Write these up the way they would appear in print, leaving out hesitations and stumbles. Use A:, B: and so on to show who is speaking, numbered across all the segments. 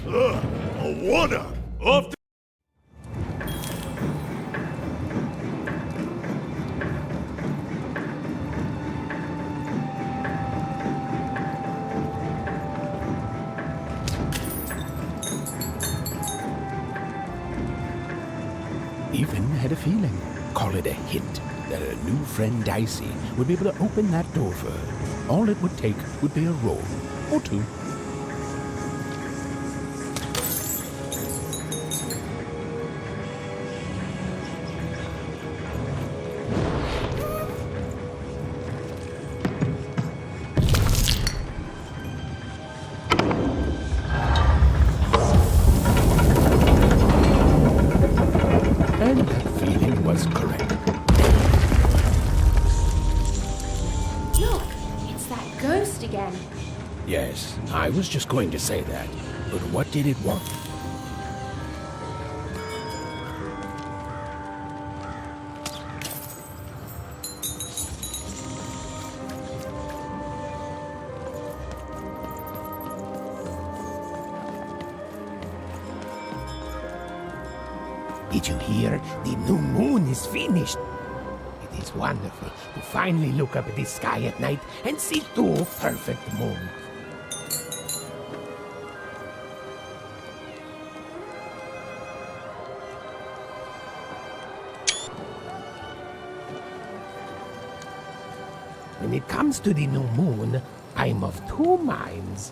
A: A water! Off to...
B: Even had a feeling, call it a hint, that a new friend Dicey would be able to open that door for her. All it would take would be a roll, or two. And that feeling was correct.
C: Look, it's that ghost again.
B: Yes, I was just going to say that. But what did it want?
D: Did you hear? The new moon is finished. It is wonderful to finally look up at the sky at night and see two perfect moons. When it comes to the new moon, I'm of two minds.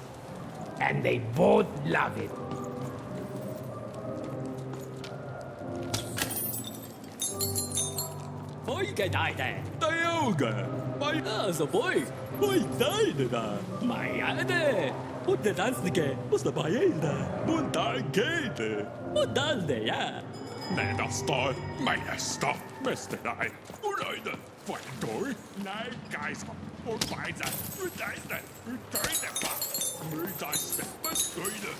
D: And they both love it.
E: Voi cái đại nè, tiêu kìa, mày så voi, voi đại nè, mày nè, muốn để đánh gì kìa, muốn sợ mày nè, muốn đại kìa, muốn đánh nè ya.
A: Nej, står. Maya, stopp. Bäste dig. Uröjden. Vad går? Nej, guys. Och bajsa. Uröjden. Uröjden, va? Uröjden. Uröjden.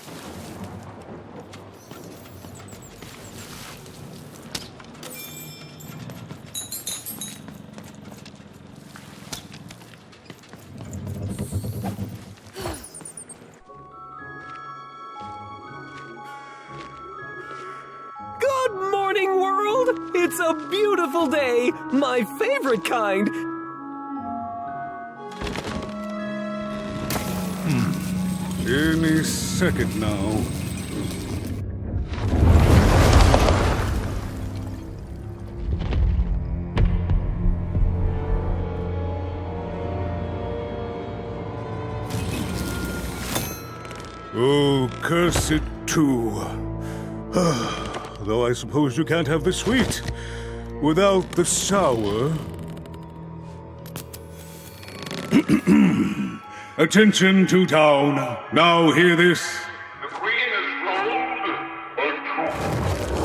F: Good morning, world! It's a beautiful day, my favorite kind.
G: Any second now. Oh, curse it too. Though I suppose you can't have the sweet without the sour. Attention to town. Now hear this.
A: The queen is rolled or two.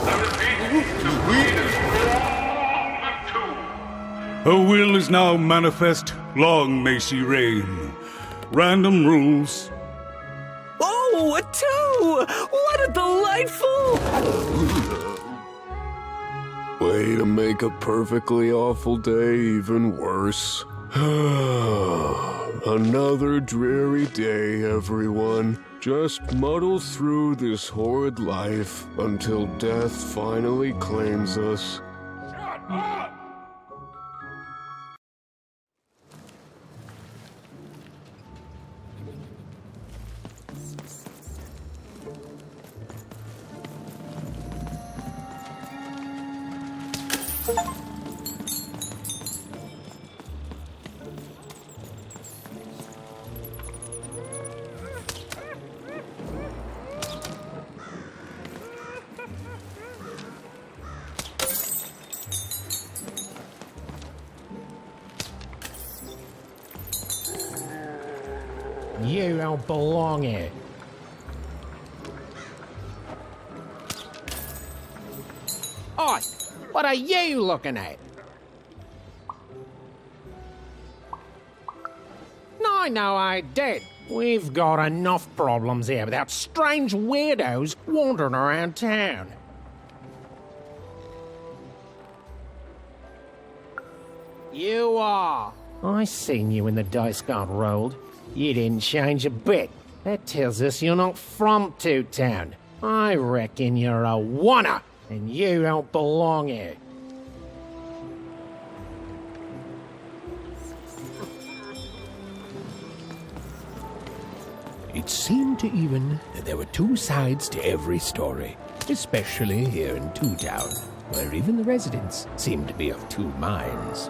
A: I repeat, the queen is rolled or two.
G: Her will is now manifest. Long may she reign. Random rules.
F: Oh, a two! What a delightful...
H: Way to make a perfectly awful day even worse. Another dreary day, everyone. Just muddle through this horrid life until death finally claims us.
A: Shut up!
D: You don't belong here. Oi! What are you looking at? No, I did. We've got enough problems here without strange weirdos wandering around town. You are. I seen you when the dice got rolled. You didn't change a bit. That tells us you're not from Toot Town. I reckon you're a wanna, and you don't belong here.
B: It seemed to even that there were two sides to every story, especially here in Two Town, where even the residents seemed to be of two minds.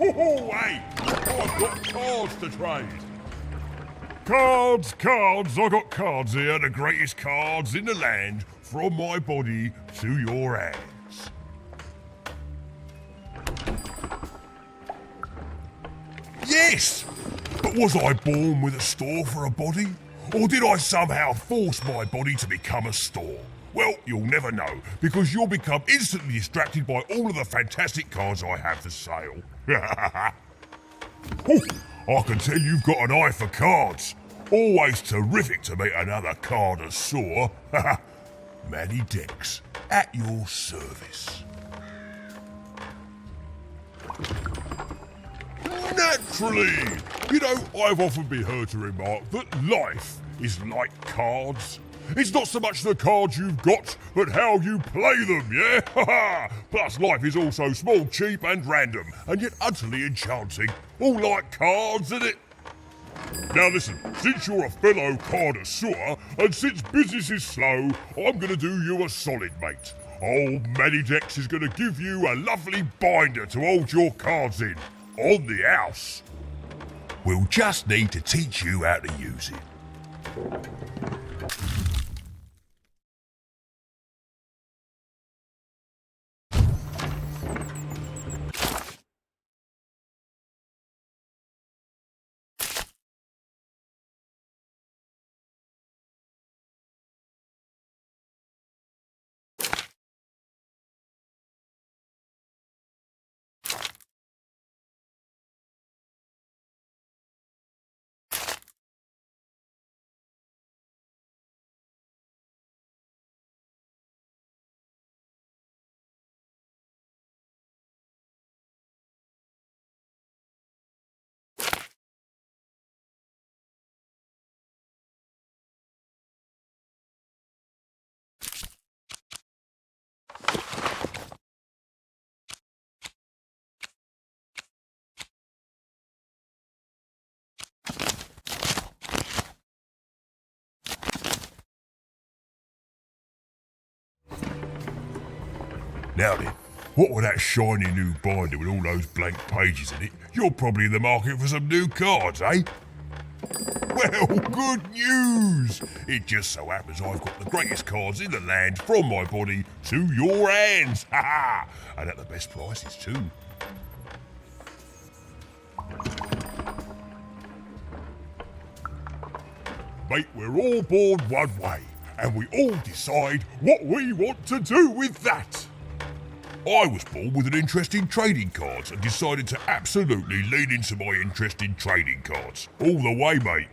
A: Oh, hey! I've got cards to trade. Cards! I got cards here, the greatest cards in the land, from my body to your hands. Yes! But was I born with a store for a body? Or did I somehow force my body to become a store? Well, you'll never know, because you'll become instantly distracted by all of the fantastic cards I have for sale. Oh, I can tell you've got an eye for cards. Always terrific to meet another connoisseur. Manny Dex, at your service. Naturally! You know, I've often been heard to remark that life is like cards. It's not so much the cards you've got, but how you play them, yeah? Plus, life is also small, cheap and random, and yet utterly enchanting. All like cards, isn't it? Now listen, since you're a fellow connoisseur, and since business is slow, I'm going to do you a solid, mate. Old Manny Dex is going to give you a lovely binder to hold your cards in, on the house. We'll just need to teach you how to use it. Now then, what with that shiny new binder with all those blank pages in it, you're probably in the market for some new cards, eh? Well, good news! It just so happens I've got the greatest cards in the land from my body to your hands, ha! And at the best prices too. Mate, we're all born one way, and we all decide what we want to do with that. I was born with an interest in trading cards and decided to absolutely lean into my interest in trading cards. All the way, mate.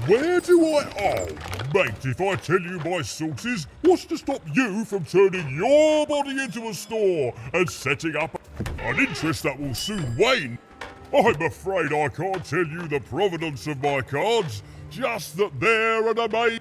A: Where do I... Oh, mate, if I tell you my sources, what's to stop you from turning your body into a store and setting up an interest that will soon wane? I'm afraid I can't tell you the provenance of my cards, just that they're an amazing...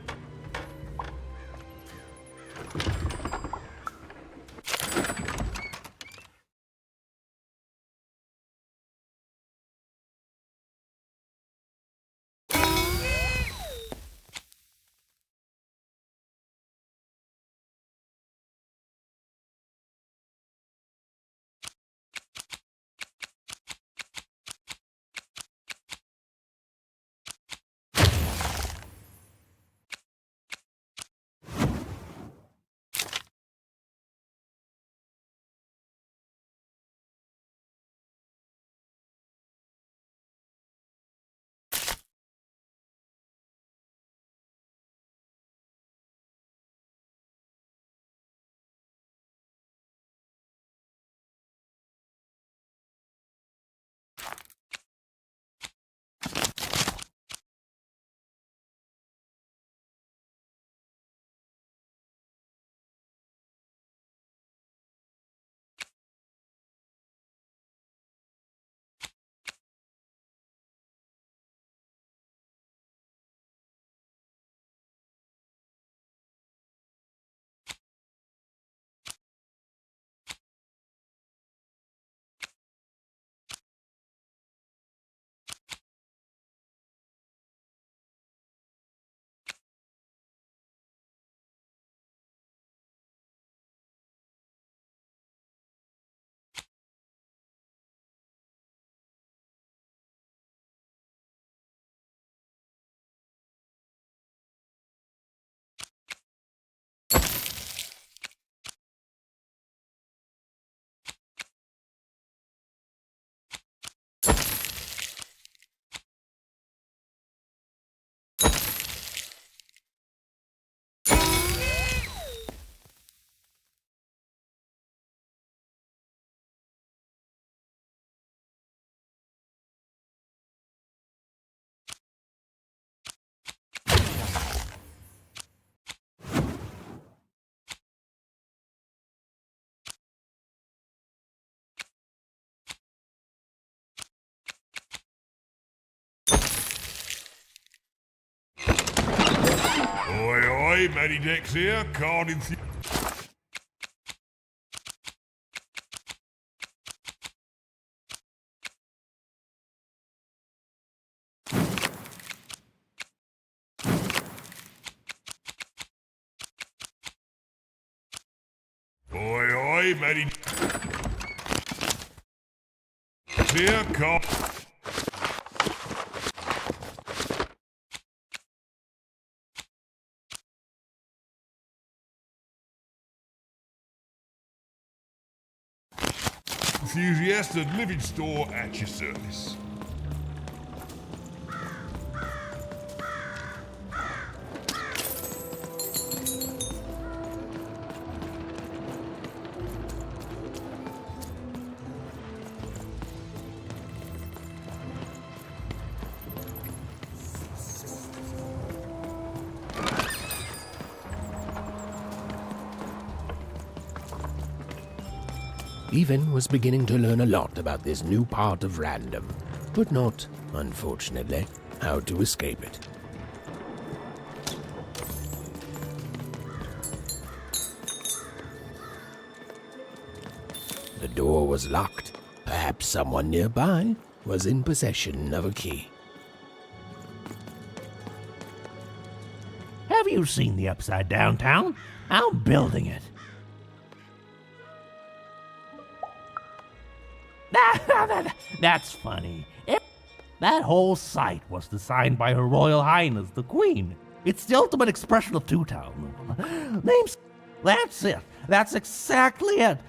A: Oi, oi, Matty Dex here, card in... Oi, oi, Matty... Here, card... Enthusiast and living store at your service.
B: Even was beginning to learn a lot about this new part of random, but not, unfortunately, how to escape it. The door was locked. Perhaps someone nearby was in possession of a key.
I: Have you seen the Upside Downtown? I'm building it. That's funny. That whole site was designed by Her Royal Highness, the Queen. It's the ultimate expression of Two-Town. Names... That's it. That's exactly it.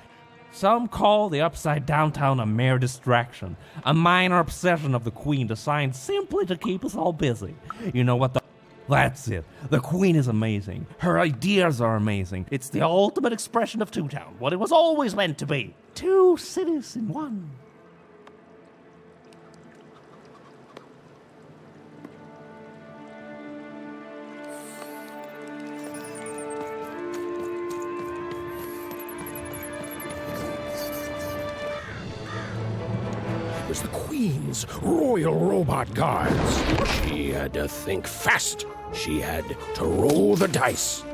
I: Some call the Upside Downtown a mere distraction, a minor obsession of the Queen designed simply to keep us all busy. You know what? That's it. The Queen is amazing. Her ideas are amazing. It's the ultimate expression of Two-Town, what it was always meant to be. Two cities in one.
B: was the Queen's Royal Robot Guards. She had to think fast. She had to roll the dice.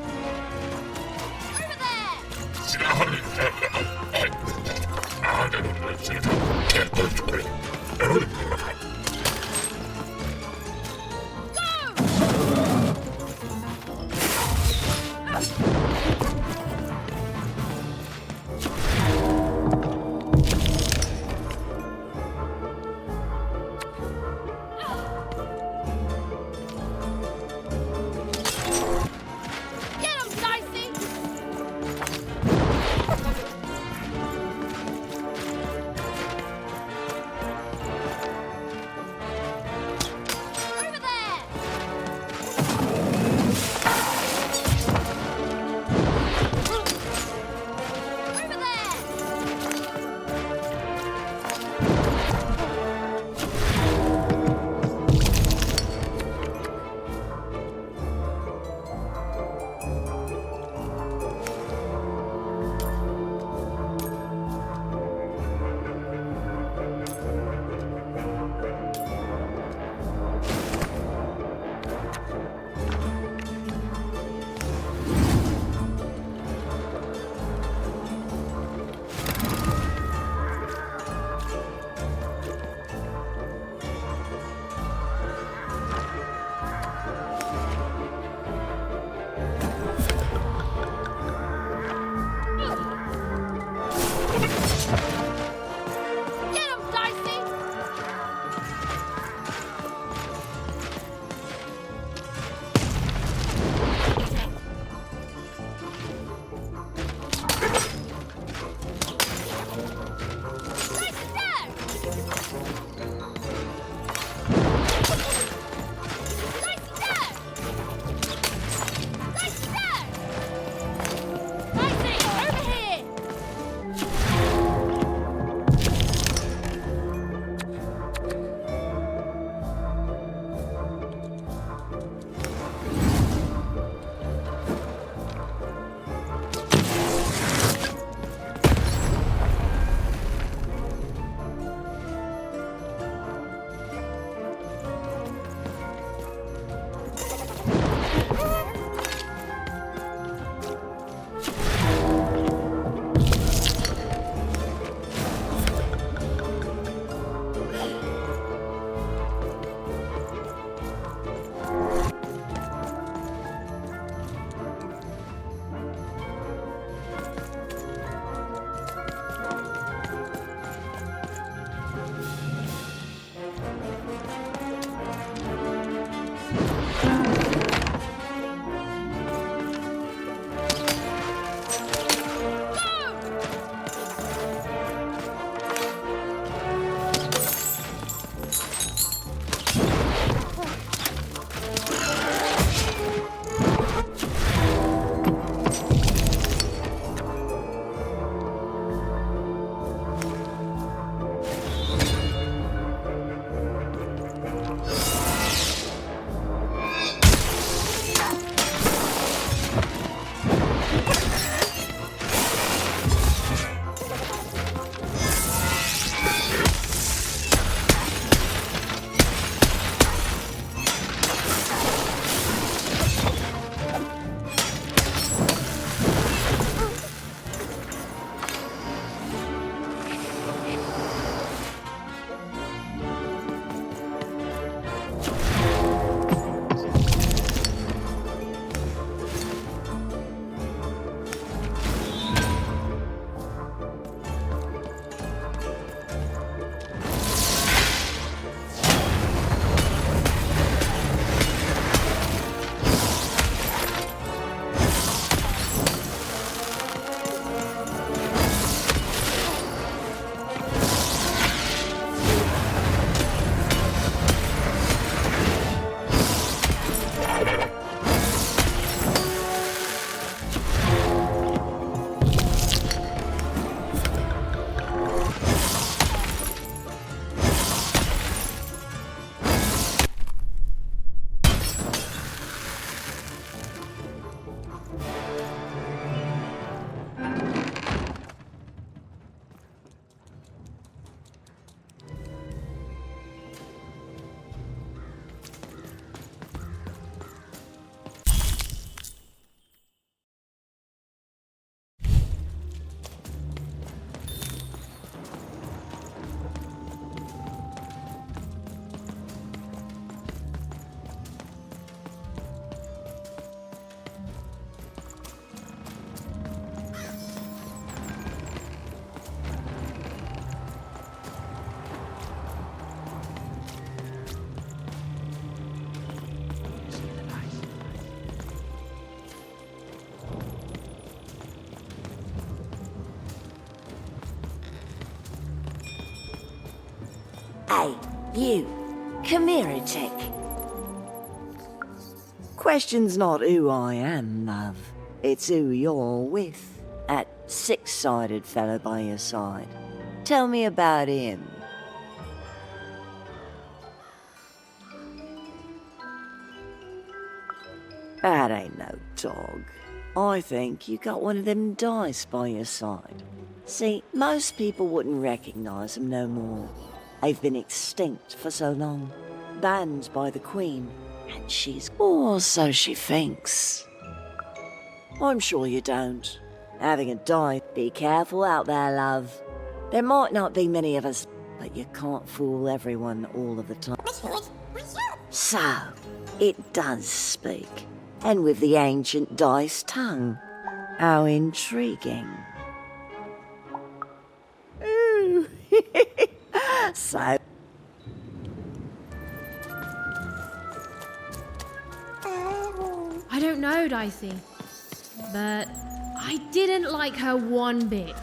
J: Hey, you. Come here a tick. Question's not who I am, love. It's who you're with. That six-sided fellow by your side. Tell me about him. That ain't no dog. I think you got one of them dice by your side. See, most people wouldn't recognize them no more. They've been extinct for so long. Banned by the Queen. And she's... or so she thinks. I'm sure you don't. Having a die, be careful out there, love. There might not be many of us, but you can't fool everyone all of the time. So, it does speak. And with the ancient dice tongue. How intriguing. Ooh. So...
C: I don't know, Dicey, but I didn't like her one bit.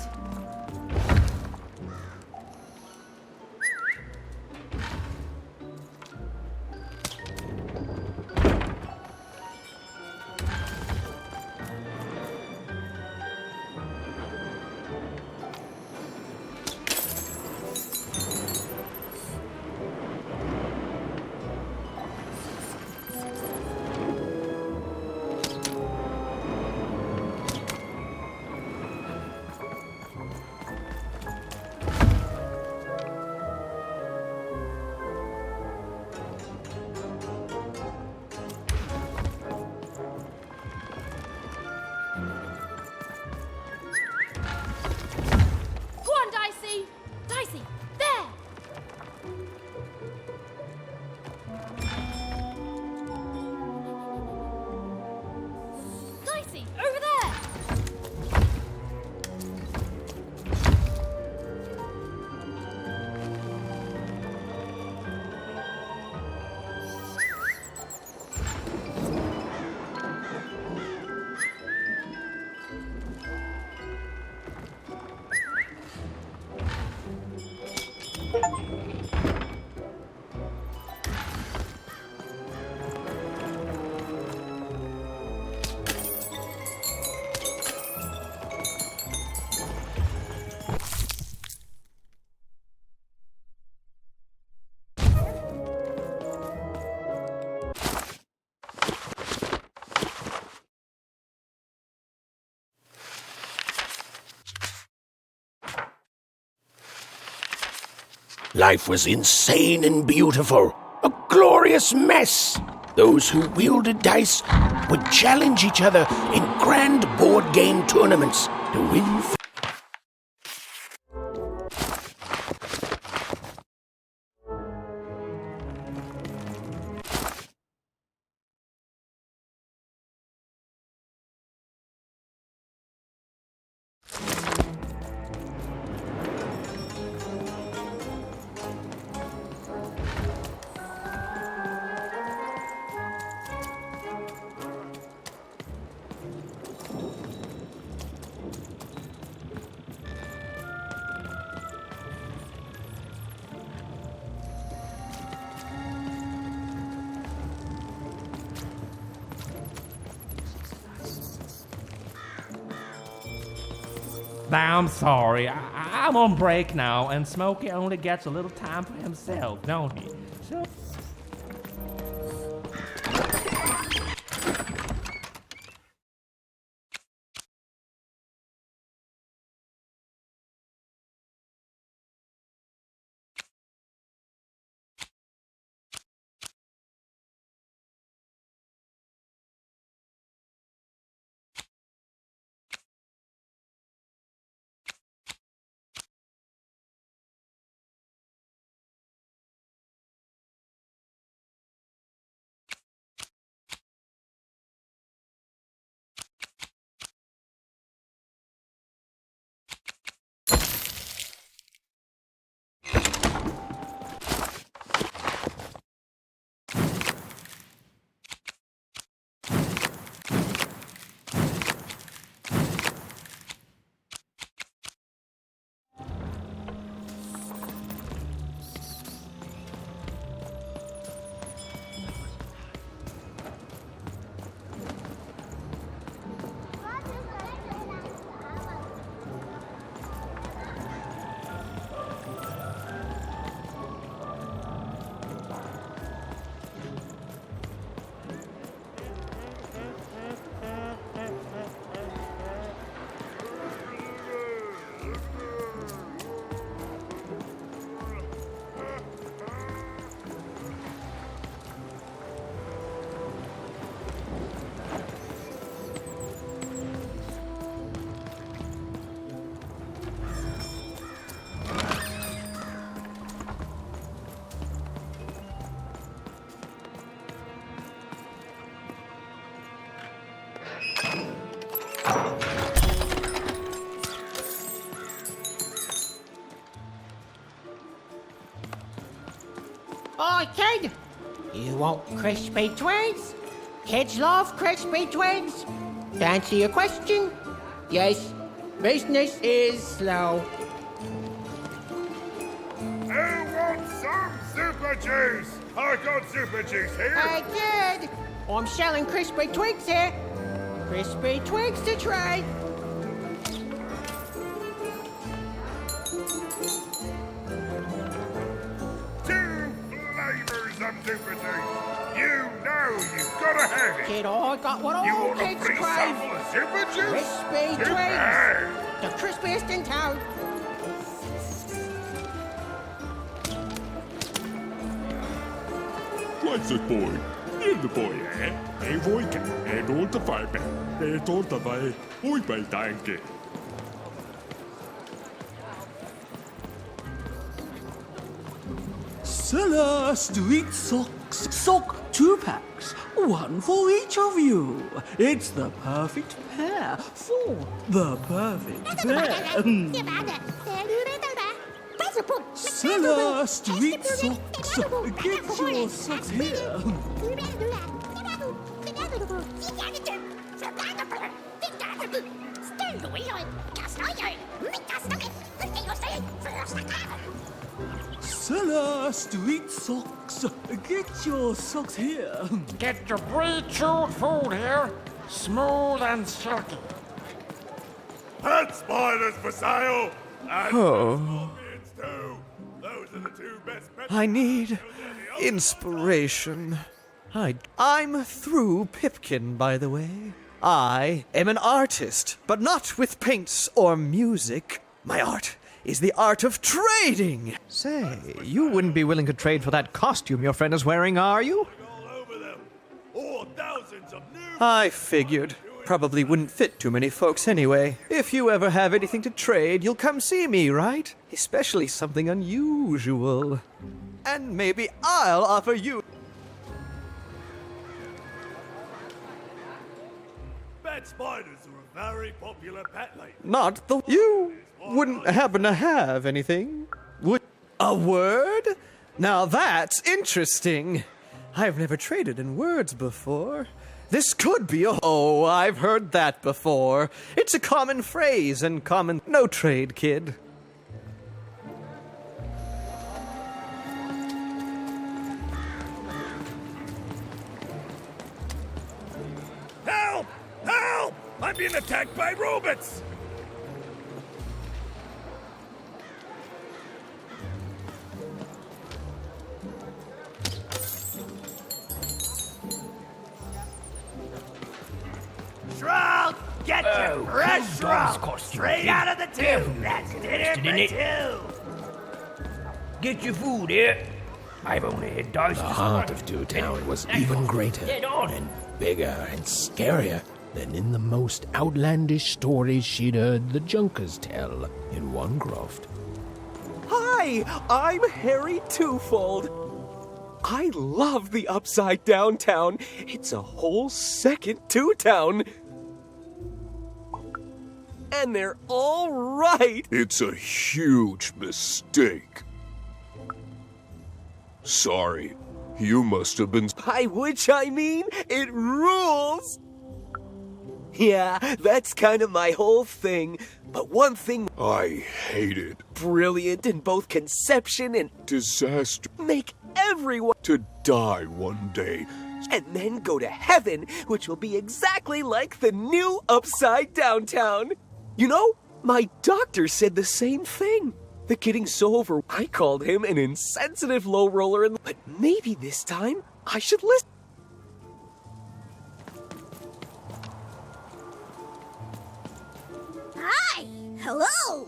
D: Life was insane and beautiful. A glorious mess. Those who wielded dice would challenge each other in grand board game tournaments to win
I: I'm sorry. I'm on break now, and Smokey only gets a little time for himself, don't he? So
K: Oi, kid! You want crispy twigs? Kids love crispy twigs. To answer your question, yes, business is slow.
A: Who wants some super juice? I got super juice here.
K: Hey, kid! I'm selling crispy twigs here. Crispy twigs to try.
A: Some super juice. You know you've got to have it.
K: Kid, I got what
A: You
K: all
A: want a
K: kids
A: free
K: crave.
A: sample of super juice?
K: Crispy
A: Too
K: twigs.
A: bad.
K: The crispiest in town.
A: What's it, boy? In the boy, eh? Hey, boy, and all the fire back. And all the way. Oi, by thank you.
E: Cellar Street Socks. Sock 2-packs. One for each of you. It's the perfect pair for the perfect pair. Cellar Street Socks. Get your socks here. Cellar Street Socks. Get your socks here.
L: Get your pre-chewed food here, smooth and silky.
A: Pet spiders for sale. And
M: Oh.
A: scorpions too. Those are the two best pet
M: I need inspiration. I'm through Pipkin, by the way. I am an artist, but not with paints or music. My art is the art of trading.
F: Say, you wouldn't be willing to trade for that costume your friend is wearing, are you?
A: all over them. Or thousands of new.
M: I figured. Probably wouldn't fit too many folks anyway. If you ever have anything to trade, you'll come see me, right? Especially something unusual. And maybe I'll offer you.
A: Pet spiders are a very popular pet lately.
M: Not the... You wouldn't happen to have anything, would... A word? Now that's interesting. I've never traded in words before. This could be a... Oh, I've heard that before. It's a common phrase and common... No trade, kid.
A: Help! Help! I'm being attacked by robots!
N: Shrug! Get your fresh shrug! Straight out of the tube! That's dinner for two!
D: Get your food here. I've only had dice.
B: The heart of Two Town was even greater and bigger and scarier than in the most outlandish stories she'd heard the Junkers tell in one croft.
F: Hi, I'm Harry Twofold. I love the Upside Down Town. It's a whole second Two Town. And they're all right.
H: It's a huge mistake. Sorry, you must have been...
F: By which I mean, it rules. Yeah, that's kind of my whole thing. But one thing
H: I hate it.
F: Brilliant in both conception and
H: Disaster.
F: make everyone
H: To die one day.
F: and then go to heaven, which will be exactly like the new Upside Down Town. You know, my doctor said the same thing. The getting so over, I called him an insensitive low roller, but maybe this time I should listen.
O: Hi! Hello!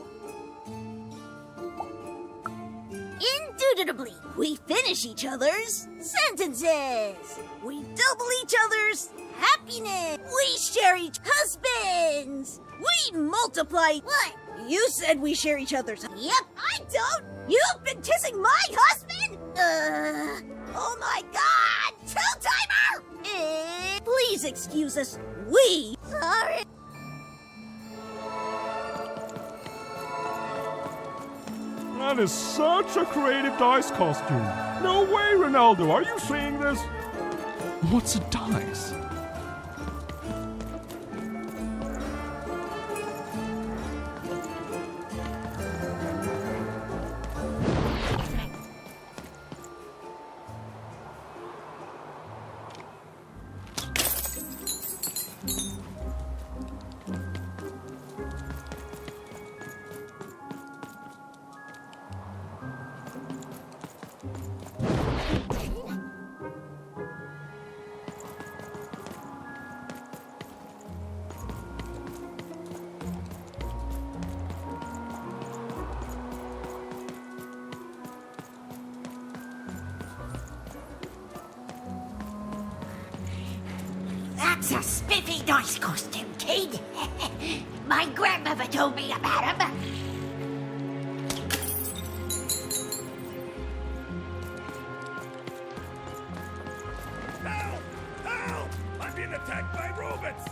O: Indubitably, we finish each other's sentences! We double each other's happiness! We share each husbands! We multiply... What? You said we share each other's... Yep, I don't! You've been kissing my husband? Oh my god! Two-timer! Please excuse us. We
A: That is such a creative dice costume. No way, Ronaldo. Are you seeing this?
P: What's a dice?
O: That's a spiffy dice costume, kid. My grandmother told me about him.
N: Help! Help! I'm being attacked by robots!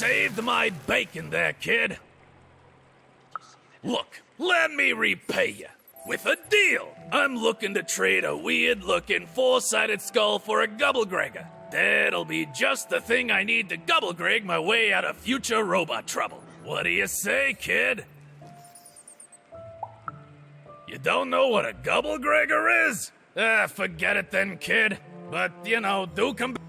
Q: saved my bacon there, kid. Look, let me repay you. With a deal. I'm looking to trade a weird-looking four-sided skull for a Gubblegregger. That'll be just the thing I need to Gubblegreg my way out of future robot trouble. What do you say, kid? You don't know what a Gubblegregger is? Forget it then, kid. But, do come back.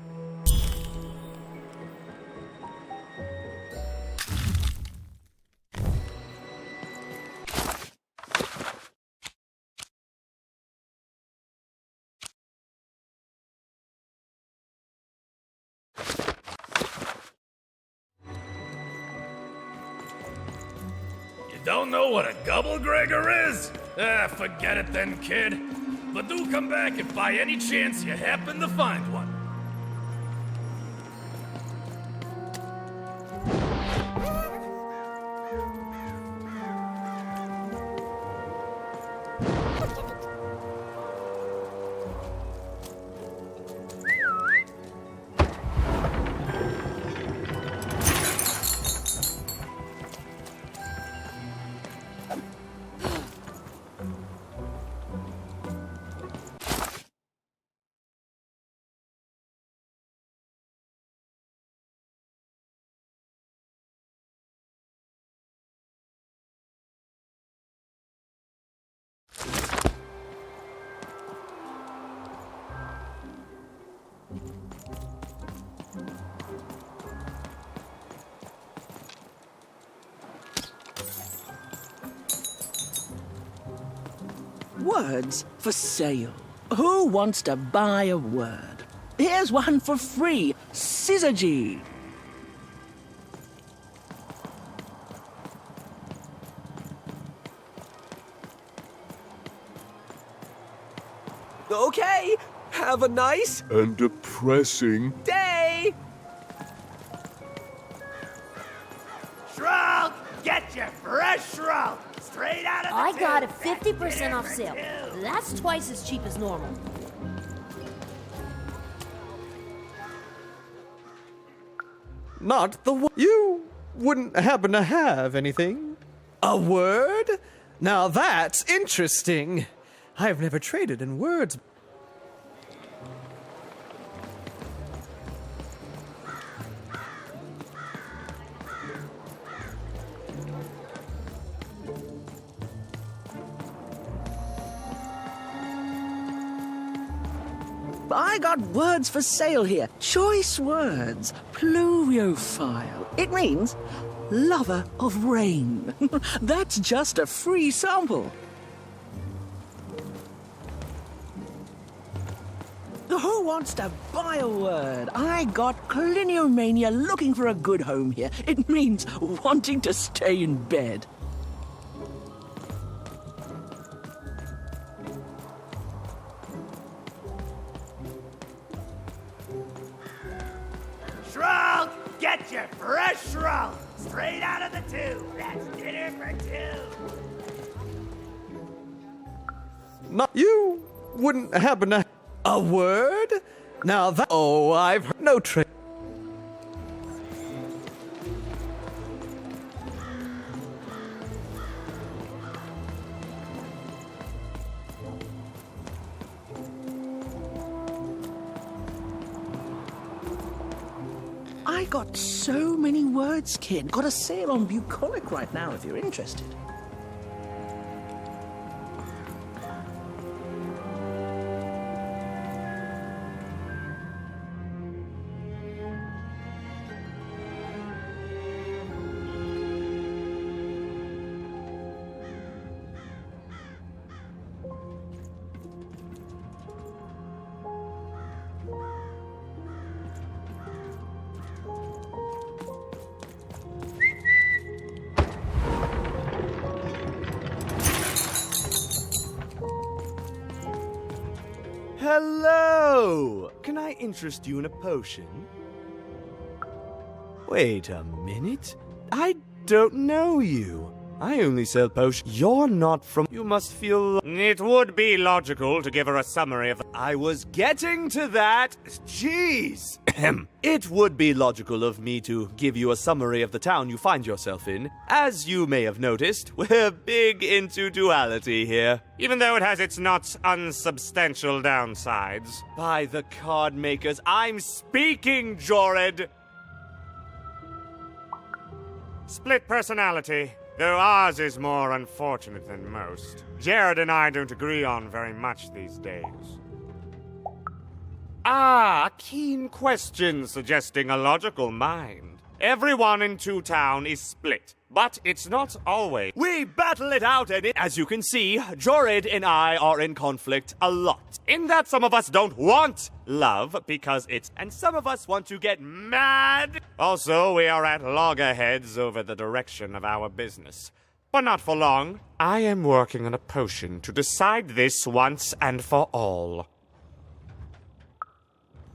Q: Don't know what a Gubblegregger is? Forget it then, kid. But do come back if by any chance you happen to find one.
R: Words for sale. Who wants to buy a word? Here's one for free. Syzygy.
F: Okay, have a nice
H: and depressing
F: day.
N: Shroud, get your fresh shroud. Straight out of the
S: I got a
N: tube.
S: 50% off sale. That's twice as cheap as normal.
M: Not the You wouldn't happen to have anything? A word? Now that's interesting. I've never traded in words.
R: I got words for sale here. Choice words. Pluviophile. It means lover of rain. That's just a free sample. Who wants to buy a word? I got Cliniomania looking for a good home here. It means wanting to stay in bed.
N: Shroud, get your fresh shroud. Straight out of the tube. That's dinner for two.
M: Not you wouldn't happen to a word? Now that I've heard no trick.
R: I got so many words, kid. Got a sale on bucolic right now if you're interested.
T: Hello! Can I interest you in a potion? Wait a minute. I don't know you. I only sell potions. You're not from... You must feel...
U: It would be logical to give her a summary of...
T: I was getting to that. Jeez. It would be logical of me to give you a summary of the town you find yourself in. As you may have noticed, we're big into duality here.
U: Even though it has its not unsubstantial downsides.
T: By the card makers, I'm speaking, Jorid!
U: Split personality. Though ours is more unfortunate than most. Jared and I don't agree on very much these days. Ah, a keen question suggesting a logical mind. Everyone in Two Town is split, but it's not always.
T: We battle it out, and as you can see, Jorid and I are in conflict a lot.
U: In that some of us don't want love because it's, and some of us want to get mad. Also, we are at loggerheads over the direction of our business. But not for long. I am working on a potion to decide this once and for all.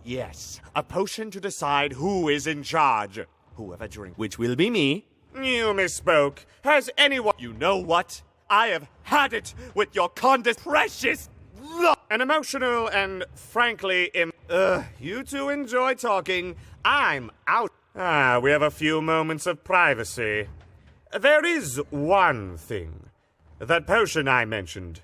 U: Yes, a potion to decide who is in charge. Whoever drinks, which will be me. You misspoke. Has anyone... You know what? I have had it with your precious... An emotional and, frankly, you two enjoy talking. I'm out. We have a few moments of privacy. There is one thing. That potion I mentioned.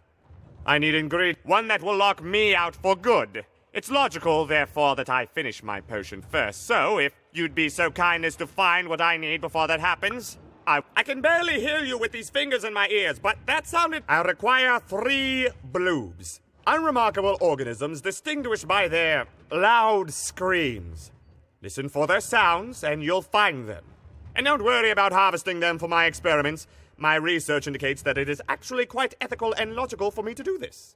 U: I need one that will lock me out for good. It's logical, therefore, that I finish my potion first. So, if you'd be so kind as to find what I need before that happens... I can barely hear you with these fingers in my ears, but that sounded... I require 3 bloobs. Unremarkable organisms distinguished by their loud screams. Listen for their sounds, and you'll find them. And don't worry about harvesting them for my experiments. My research indicates that it is actually quite ethical and logical for me to do this.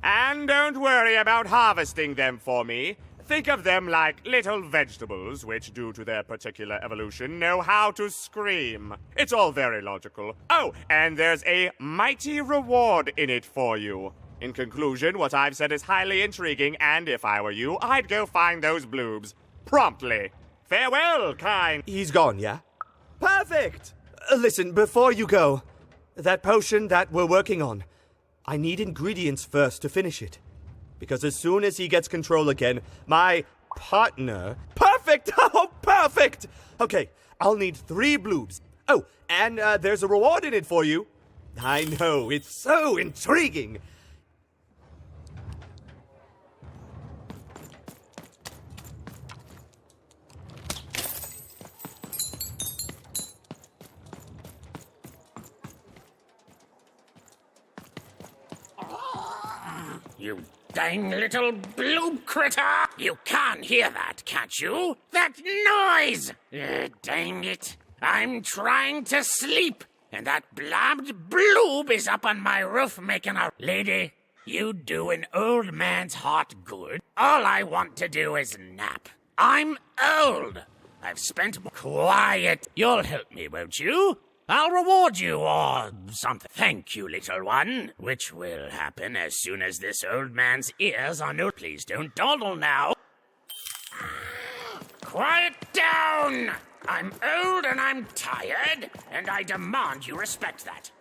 U: And don't worry about harvesting them for me. Think of them like little vegetables, which, due to their particular evolution, know how to scream. It's all very logical. Oh, and there's a mighty reward in it for you. In conclusion, what I've said is highly intriguing, and if I were you, I'd go find those bloobs. Promptly. Farewell, kind...
T: He's gone, yeah? Perfect! Listen, before you go, that potion that we're working on, I need ingredients first to finish it. Because as soon as he gets control again, my partner... Perfect! Oh, perfect! Okay, I'll need 3 bloobs. Oh, and there's a reward in it for you. I know, it's so intriguing.
L: You dang little bloob critter! You can't hear that, can't you? That noise! Dang it. I'm trying to sleep, and that blabbed bloob is up on my roof making a... Lady, you do an old man's heart good. All I want to do is nap. I'm old. I've spent... Quiet. You'll help me, won't you? I'll reward you or something. Thank you, little one. Which will happen as soon as this old man's ears are no... Please don't dawdle now. Quiet down! I'm old and I'm tired, and I demand you respect that.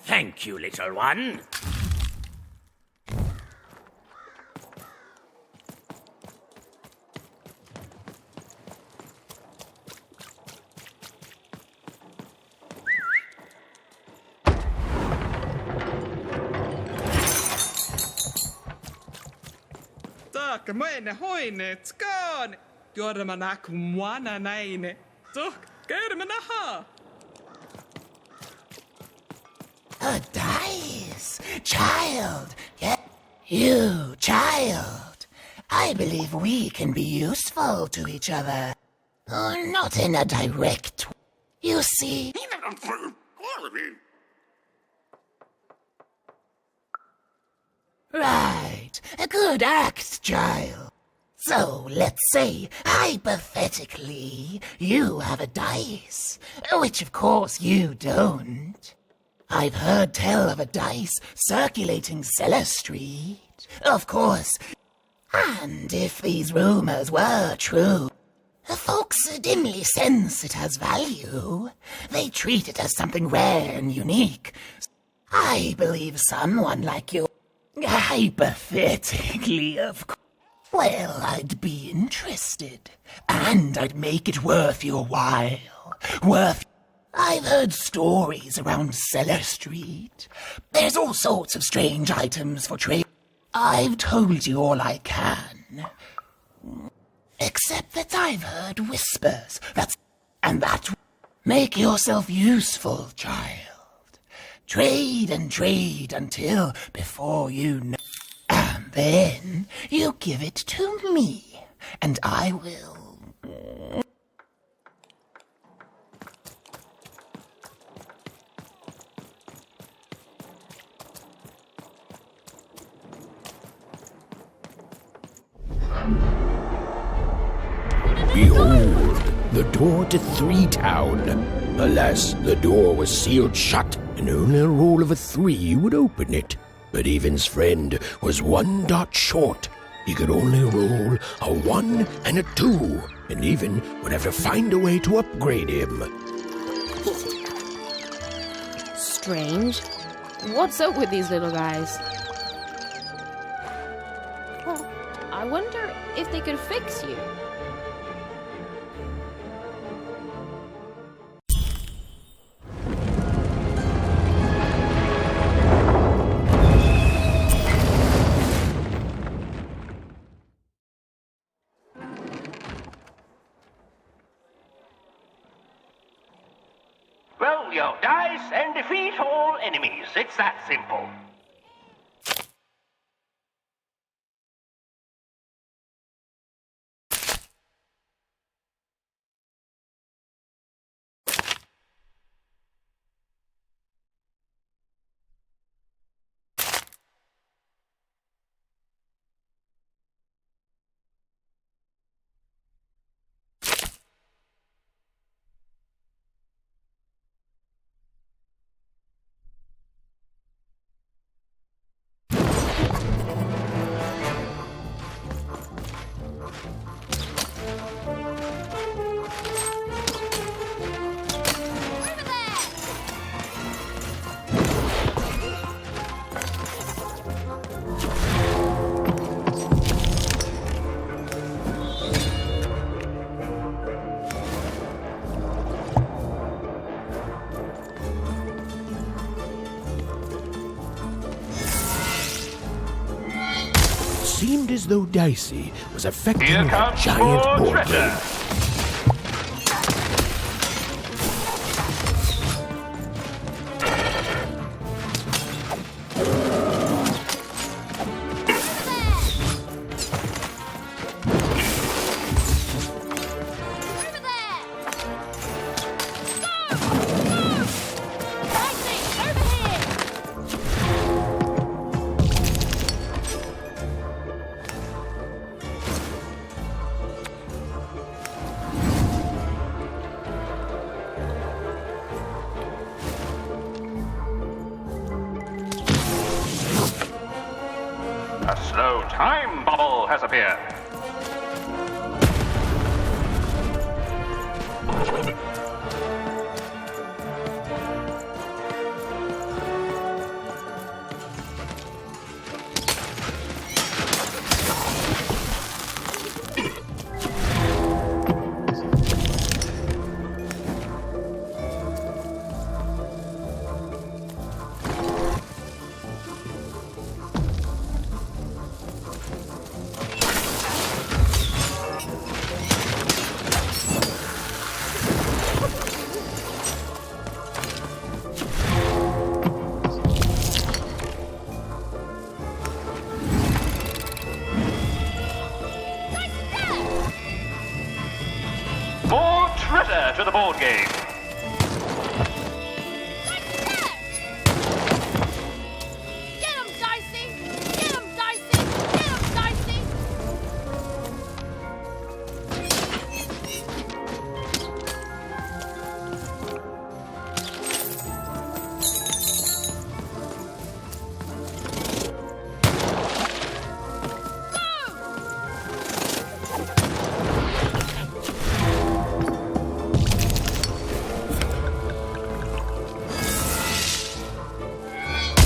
L: Thank you, little one.
V: Moine hoine, skåne. Gjorde man akumwana naine. Så, gør man aha.
L: child. Yeah, you, child. I believe we can be useful to each other. Not in a direct way. You see... Right. A good act, child. So, let's say, hypothetically, you have a dice, which of course you don't. I've heard tell of a dice circulating Cellar Street, of course. And if these rumors were true, folks dimly sense it has value. They treat it as something rare and unique. I believe someone like you, hypothetically, of course. Well, I'd be interested, and I'd make it worth your while. I've heard stories around Cellar Street. There's all sorts of strange items for trade. I've told you all I can. Except that I've heard whispers. Make yourself useful, child. Trade and trade until, before you know... And then you give it to me, and I will...
D: Behold, the door to Three Town. Alas, the door was sealed shut, and only a roll of a 3 would open it. But Evan's friend was 1 dot short. He could only roll a 1 and a 2, and Even would have to find a way to upgrade him.
C: Strange. What's up with these little guys? Well, I wonder if they could fix you.
G: Roll your dice and defeat all enemies. It's that simple.
D: Seemed as though Dicey was affecting a giant board game.
G: A slow time bubble has appeared. further to the board game.
C: Get him, Dicey! Get him, Dicey! Get him, Dicey!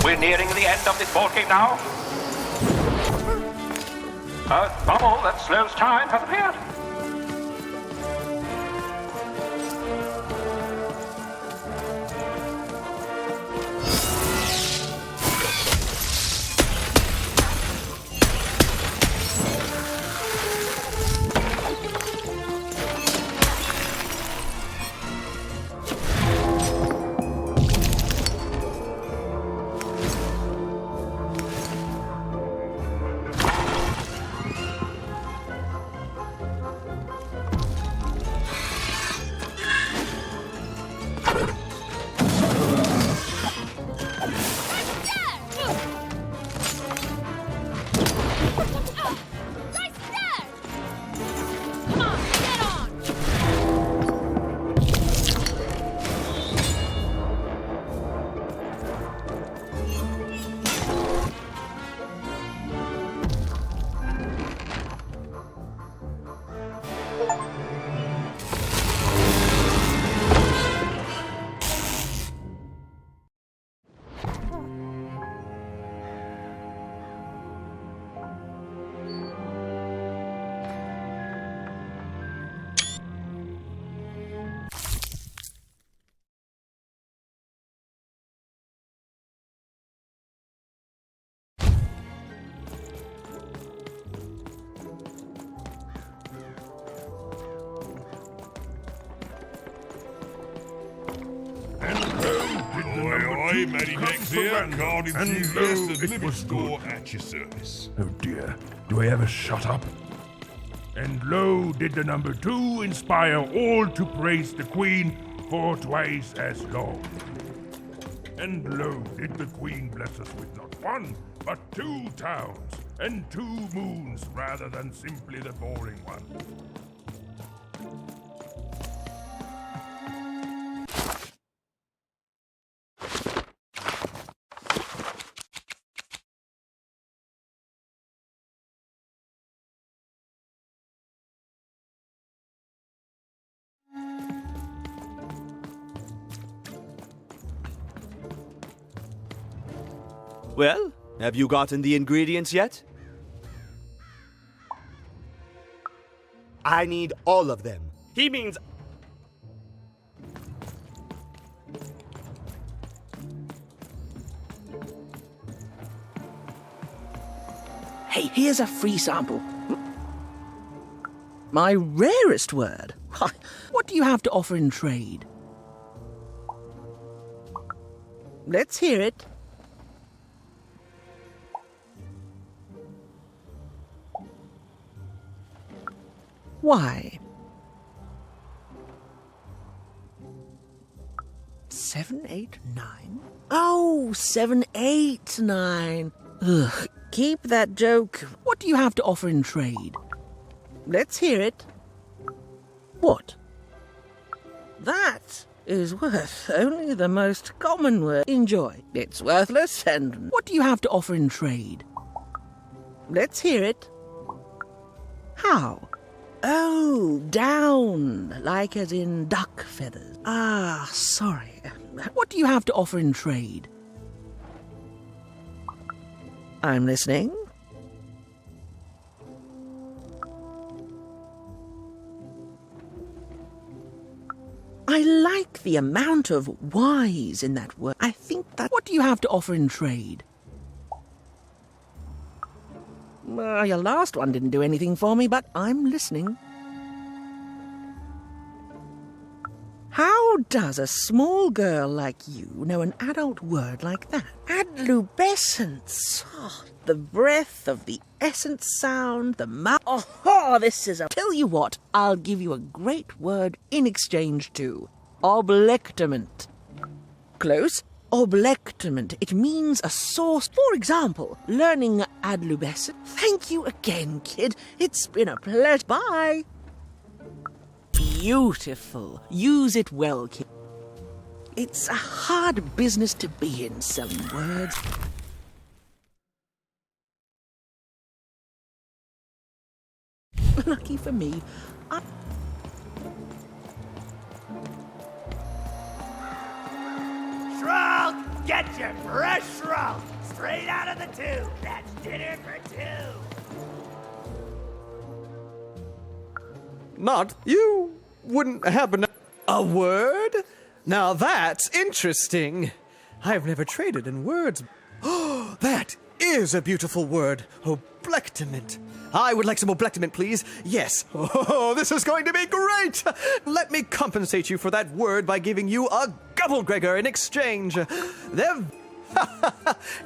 G: We're nearing the end of this board game now. A bubble that slows time has appeared.
A: Oi, Matty Neck's here, card enthusiast and liquor store at your service.
I: Oh dear, do I ever shut up? And lo, did the number 2 inspire all to praise the Queen for twice as long. And lo, did the Queen bless us with not 1, but 2 towns, and 2 moons rather than simply the boring one.
T: Well, have you gotten the ingredients yet? I need all of them. He means...
R: Hey, here's a free sample. My rarest word. What do you have to offer in trade? Let's hear it. Why? 7, 8, 9? Oh, 7, 8, 9. Ugh, keep that joke. What do you have to offer in trade? Let's hear it. What? That is worth only the most common word. Enjoy. It's worthless and... What do you have to offer in trade? Let's hear it. How? Oh, down, like as in duck feathers. Ah, sorry. What do you have to offer in trade? I'm listening. I like the amount of whys in that word. I think that... What do you have to offer in trade? Your last one didn't do anything for me, but I'm listening. How does a small girl like you know an adult word like that? Adolescence. Oh, the breath of the essence sound, the mouth. Oh, this is a... Tell you what, I'll give you a great word in exchange too. Oblectament. Close. Oblectament. It means a source. For example, learning adolescent. Thank you again, kid. It's been a pleasure. Bye. Beautiful. Use it well, kid. It's a hard business to be in, selling words. Lucky for me,
N: Shroud, get your fresh shroud straight out of the tube. That's dinner for two.
M: Not you wouldn't happen to... A word? Now that's interesting. I've never traded in words. Oh, that is a beautiful word. Oblectament. I would like some oblectament, please. Yes. Oh, this is going to be great. Let me compensate you for that word by giving you a Gubblegregor in exchange.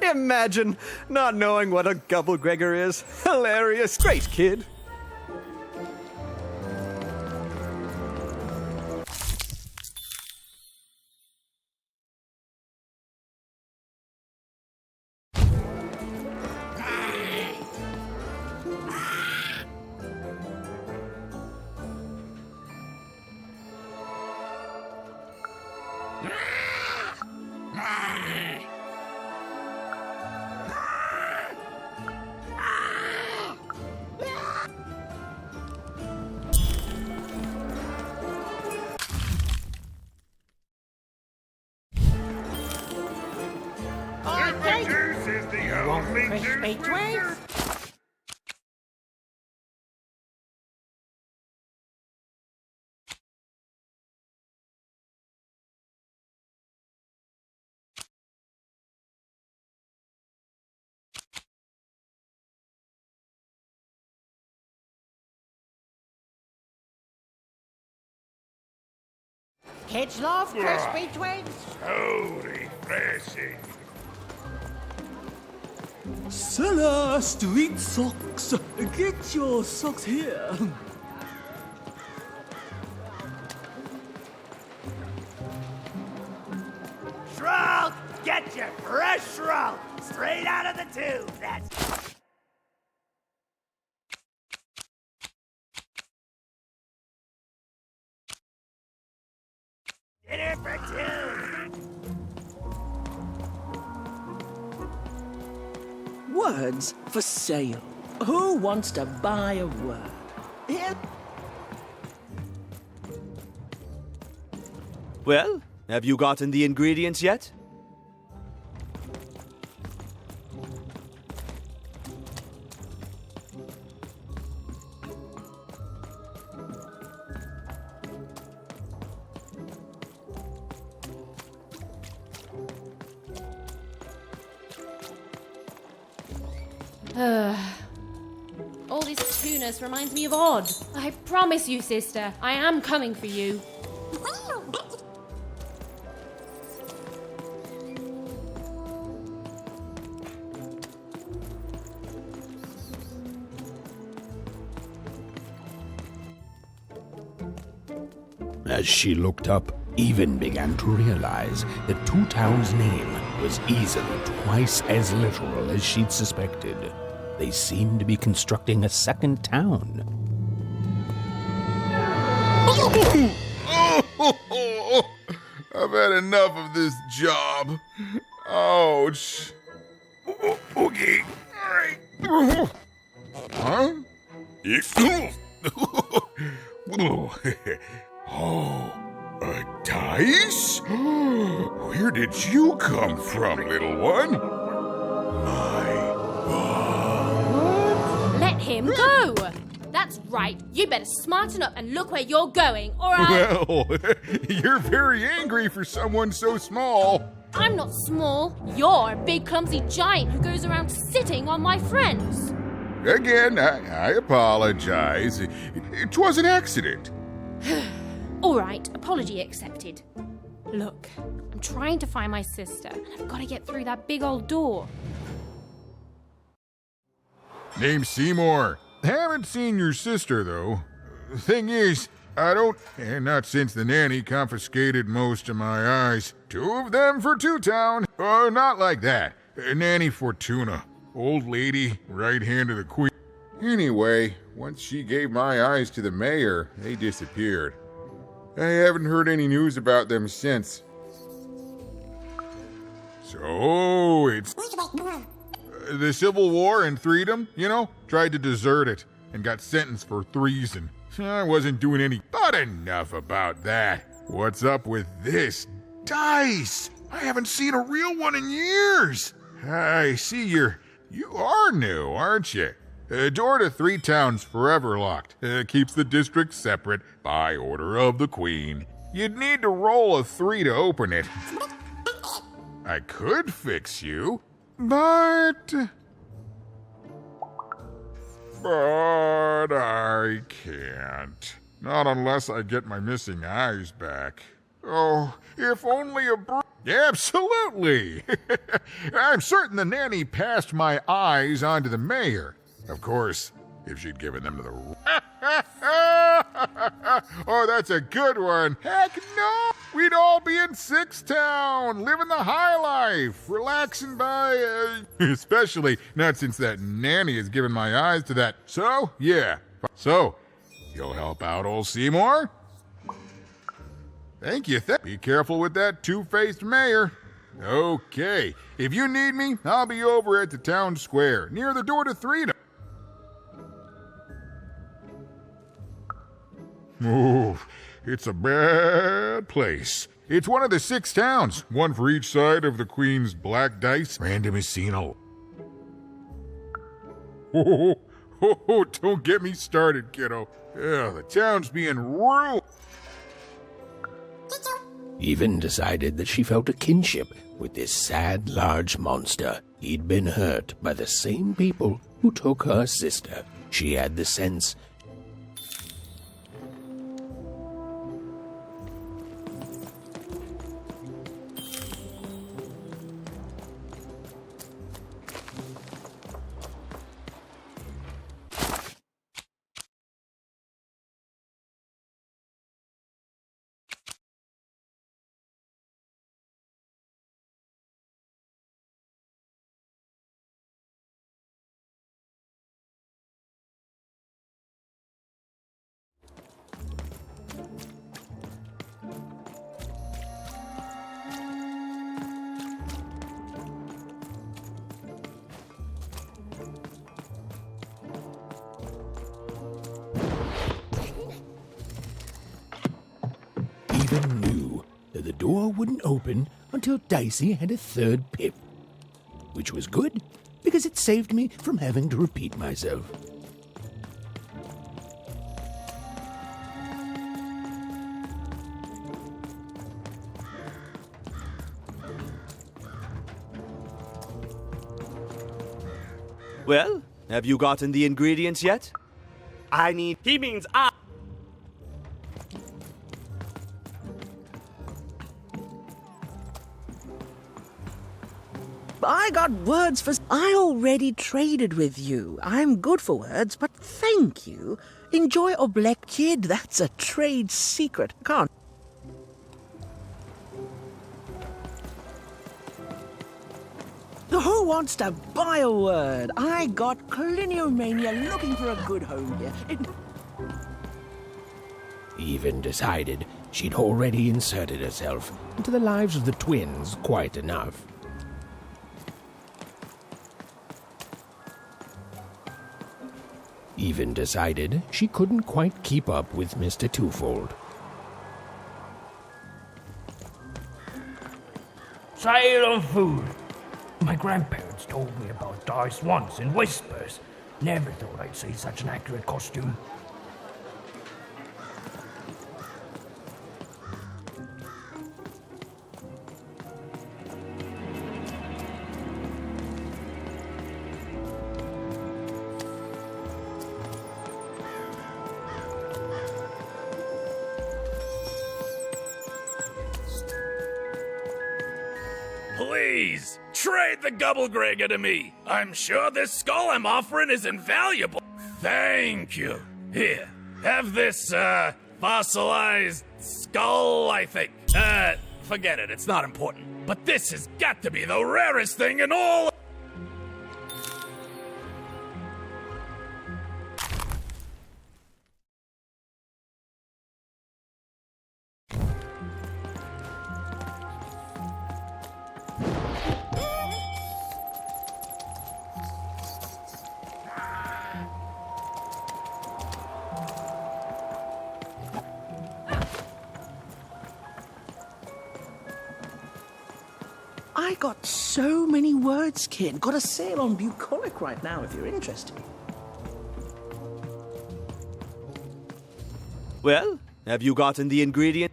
M: Imagine not knowing what a Gubblegregor is. Hilarious. Great, kid.
I: Juice is the only
R: crispy
I: juice.
N: Kids love crispy twins.
I: So refreshing.
E: Seller Street Socks. Get your socks here.
N: Shroud, get your fresh shroud straight out of the tube. That's... dinner for two.
R: Words for sale. Who wants to buy a word? Here.
T: Well, have you gotten the ingredients yet?
C: All this tunus reminds me of Odd. I promise you, sister, I am coming for you.
B: As she looked up, Even began to realize that Two Town's name was easily twice as literal as she'd suspected. They seemed to be constructing a second town.
J: I've had enough of this job. Ouch. Okay. All right. Huh? Oh, a dice? Where did you come from, little one?
C: Let him go! That's right. You better smarten up and look where you're going, or I...
J: Well, you're very angry for someone so small.
C: I'm not small. You're a big, clumsy giant who goes around sitting on my friends.
J: Again, I apologize. It was an accident.
C: Alright, apology accepted. Look, I'm trying to find my sister, and I've got to get through that big old door.
J: Name's Seymour. Haven't seen your sister, though. Thing is, I don't... And not since the nanny confiscated most of my eyes. 2 of them for Two Town. Oh, not like that. Nanny Fortuna. Old lady, right hand of the queen. Anyway, once she gave my eyes to the mayor, they disappeared. I haven't heard any news about them since. So, it's... the Civil War and Freedom, you know? Tried to desert it and got sentenced for treason. I wasn't doing any... But enough about that. What's up with this? Dice! I haven't seen a real one in years! I see you are new, aren't you? Door to 3 Towns forever locked. Keeps the district separate by order of the Queen. You'd need to roll a 3 to open it. I could fix you, but I can't. Not unless I get my missing eyes back. Oh, if only a Absolutely! I'm certain the nanny passed my eyes on to the mayor. Of course, if she'd given them to the... Oh, that's a good one. Heck no! We'd all be in Town, living the high life, relaxing by... Especially not since that nanny has given my eyes to that... So, yeah. So, you'll help out old Seymour? Thank you. Be careful with that two-faced mayor. Okay. If you need me, I'll be over at the town square, near the door to Freedom. Oh, it's a bad place. It's one of the 6 towns, one for each side of the Queen's black dice. Random is seen all... Oh, don't get me started, kiddo. Yeah, the town's being ruined.
D: Even decided that she felt a kinship with this sad, large monster. He'd been hurt by the same people who took her sister. She had the sense... Even knew that the door wouldn't open until Dicey had a 3rd pip. Which was good, because it saved me from having to repeat myself.
T: Well, have you gotten the ingredients yet? He means I...
R: I got words for... I already traded with you. I'm good for words, but thank you. Enjoy a black kid. That's a trade secret. Can't... Who wants to buy a word? I got Cliniomania looking for a good home here.
D: Even decided she'd already inserted herself into the lives of the twins quite enough. Even decided she couldn't quite keep up with Mr. Twofold.
K: Sale of food. My grandparents told me about dice once in whispers. Never thought I'd see such an accurate costume.
Q: please, trade the Gubblegregger to me. I'm sure this skull I'm offering is invaluable. Thank you. Here, have this, fossilized skull, I think. Forget it, it's not important. But this has got to be the rarest thing in all...
R: I got so many words, kid. Got a sale on bucolic right now if you're interested.
T: Well, have you gotten the ingredient?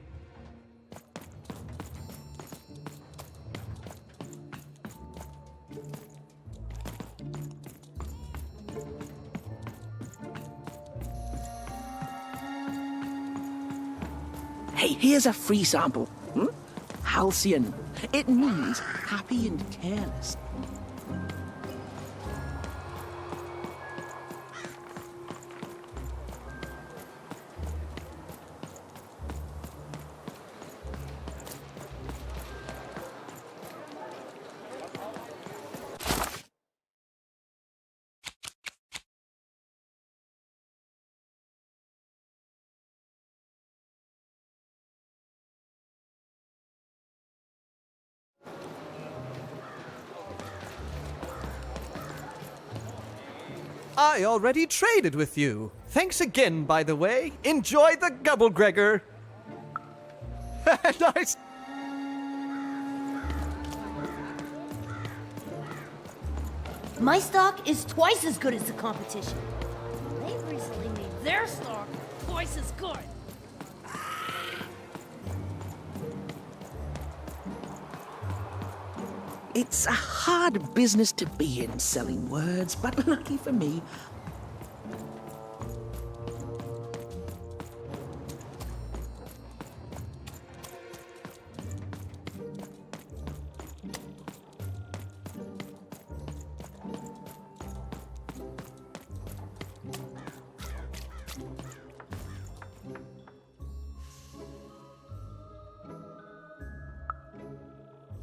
R: Hey, here's a free sample. Halcyon. It means happy and careless.
M: I already traded with you. Thanks again, by the way. Enjoy the Gubblegregger. Nice.
S: My stock is twice as good as the competition. They've recently made their stock twice as good.
R: It's a hard business to be in, selling words, but lucky for me,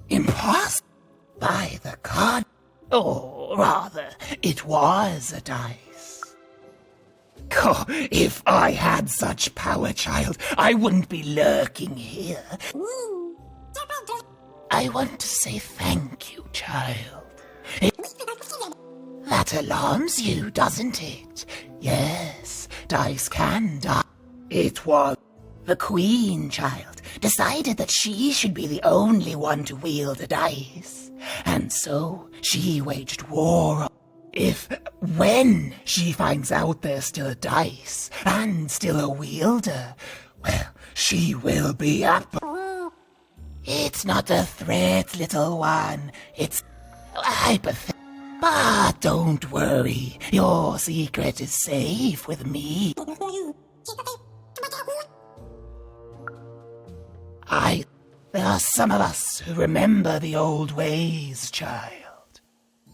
L: Impossible. By the card. Or rather, it was a dice. Oh, if I had such power, child, I wouldn't be lurking here. I want to say thank you, child. That alarms you, doesn't it? Yes, dice can die. It was the Queen, child, decided that she should be the only one to wield a dice. And so she waged war. When she finds out there's still a dice and still a wielder, well, she will be up. It's not a threat, little one. It's hypothetical. But don't worry, your secret is safe with me. There are some of us who remember the old ways, child.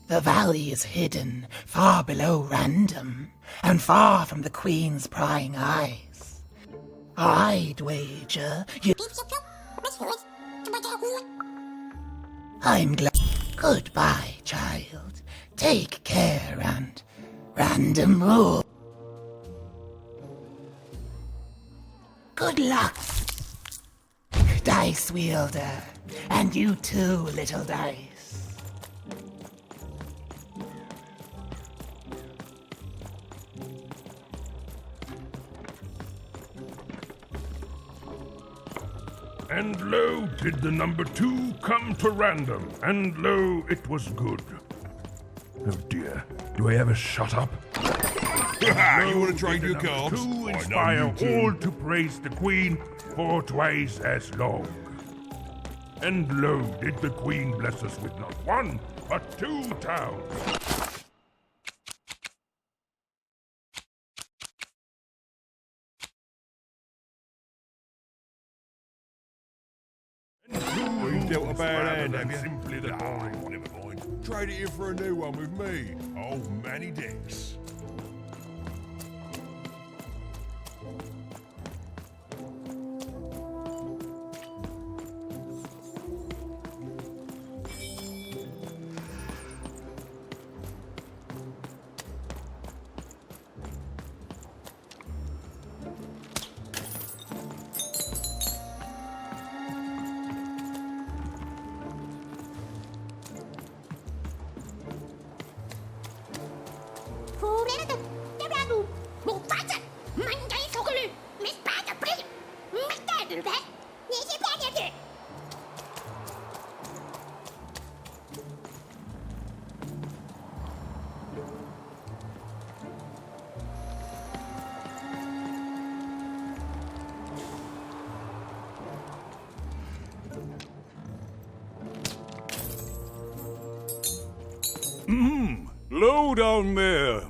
L: The valley is hidden far below random, and far from the Queen's prying eyes. I'd wager you... I'm glad... Goodbye, child. Take care and... Random rule. Good luck, dice wielder. And you too, little dice.
I: And lo, did the number 2 come to random, and lo, it was good. Oh dear, do I ever shut up?
A: You want to try new cards?
I: To inspire all to praise the Queen for twice as long. And lo, did the Queen bless us with not 1, but 2 towns. And You've dealt a bad hand, have you? Simply the boring. Never mind. Trade it in for a new one with me. Oh, many thanks.
O: Low down there.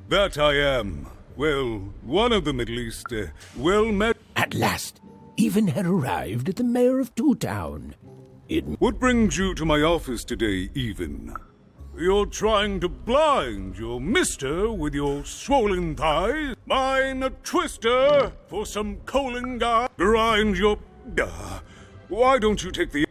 O: That I am. Well, one of them at least. Well met.
D: At last, Even had arrived at the mayor of Two Town.
O: What brings you to my office today, Even? You're trying to blind your mister with your swollen thighs. Mine a twister for some colon guy. Grind your... Why don't you take the...